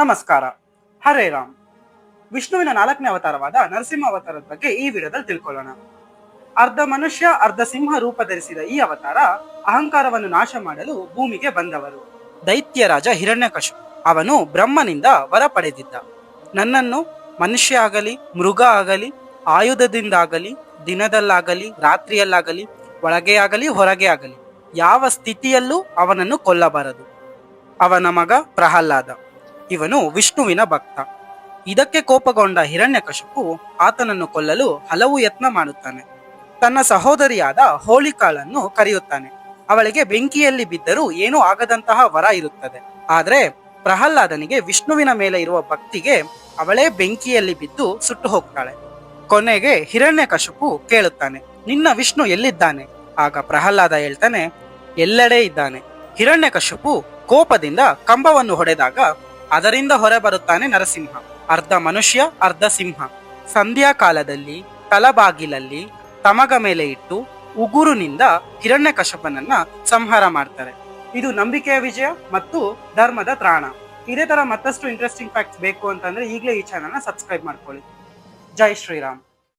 ನಮಸ್ಕಾರ. ಹರೇ ರಾಮ್. ವಿಷ್ಣುವಿನ 4ನೇ ಅವತಾರವಾದ ನರಸಿಂಹ ಅವತಾರದ ಬಗ್ಗೆ ಈ ವಿಡಿಯೋದಲ್ಲಿ ತಿಳ್ಕೊಳ್ಳೋಣ. ಅರ್ಧ ಮನುಷ್ಯ ಅರ್ಧ ಸಿಂಹ ರೂಪ ಧರಿಸಿದ ಈ ಅವತಾರ ಅಹಂಕಾರವನ್ನು ನಾಶ ಮಾಡಲು ಭೂಮಿಗೆ ಬಂದವರು. ದೈತ್ಯ ರಾಜ ಹಿರಣ್ಯಕಶಿಪು ಅವನು ಬ್ರಹ್ಮನಿಂದ ವರ ಪಡೆದಿದ್ದ. ನನ್ನನ್ನು ಮನುಷ್ಯ ಆಗಲಿ ಮೃಗ ಆಗಲಿ ಆಯುಧದಿಂದಾಗಲಿ ದಿನದಲ್ಲಾಗಲಿ ರಾತ್ರಿಯಲ್ಲಾಗಲಿ ಒಳಗೆ ಆಗಲಿ ಹೊರಗೆ ಆಗಲಿ ಯಾವ ಸ್ಥಿತಿಯಲ್ಲೂ ಅವನನ್ನು ಕೊಲ್ಲಬಾರದು. ಅವನ ಮಗ ಪ್ರಹ್ಲಾದ. ಇವನು ವಿಷ್ಣುವಿನ ಭಕ್ತ. ಇದಕ್ಕೆ ಕೋಪಗೊಂಡ ಹಿರಣ್ಯಕಶಿಪು ಆತನನ್ನು ಕೊಲ್ಲಲು ಹಲವು ಯತ್ನ ಮಾಡುತ್ತಾನೆ. ತನ್ನ ಸಹೋದರಿಯಾದ ಹೋಳಿಕಾಳನ್ನು ಕರೆಯುತ್ತಾನೆ. ಅವಳಿಗೆ ಬೆಂಕಿಯಲ್ಲಿ ಬಿದ್ದರೂ ಏನೂ ಆಗದಂತಹ ವರ ಇರುತ್ತದೆ. ಆದರೆ ಪ್ರಹ್ಲಾದನಿಗೆ ವಿಷ್ಣುವಿನ ಮೇಲೆ ಇರುವ ಭಕ್ತಿಗೆ ಅವಳೇ ಬೆಂಕಿಯಲ್ಲಿ ಬಿದ್ದು ಸುಟ್ಟು ಹೋಗ್ತಾಳೆ. ಕೊನೆಗೆ ಹಿರಣ್ಯಕಶಿಪು ಕೇಳುತ್ತಾನೆ, ನಿನ್ನ ವಿಷ್ಣು ಎಲ್ಲಿದ್ದಾನೆ? ಆಗ ಪ್ರಹ್ಲಾದ ಹೇಳ್ತಾನೆ, ಎಲ್ಲೆಡೆ ಇದ್ದಾನೆ. ಹಿರಣ್ಯಕಶಿಪು ಕೋಪದಿಂದ ಕಂಬವನ್ನು ಹೊಡೆದಾಗ ಅದರಿಂದ ಹೊರ ಬರುತ್ತಾನೆ ನರಸಿಂಹ. ಅರ್ಧ ಮನುಷ್ಯ ಅರ್ಧ ಸಿಂಹ. ಸಂಧ್ಯಾ ಕಾಲದಲ್ಲಿ ತಲಬಾಗಿಲಲ್ಲಿ ತಮಗ ಮೇಲೆ ಇಟ್ಟು ಉಗುರುನಿಂದ ಹಿರಣ್ಯಕಶಿಪನನ್ನ ಸಂಹಾರ ಮಾಡ್ತಾರೆ. ಇದು ನಂಬಿಕೆಯ ವಿಜಯ ಮತ್ತು ಧರ್ಮದ ತ್ರಾಣ. ಇದೇ ತರ ಮತ್ತಷ್ಟು ಇಂಟ್ರೆಸ್ಟಿಂಗ್ ಫ್ಯಾಕ್ಟ್ಸ್ ಬೇಕು ಅಂತಂದ್ರೆ ಈಗಲೇ ಈ ಚಾನಲ್ನ ಸಬ್ಸ್ಕ್ರೈಬ್ ಮಾಡ್ಕೊಳ್ಳಿ. ಜೈ ಶ್ರೀರಾಮ್.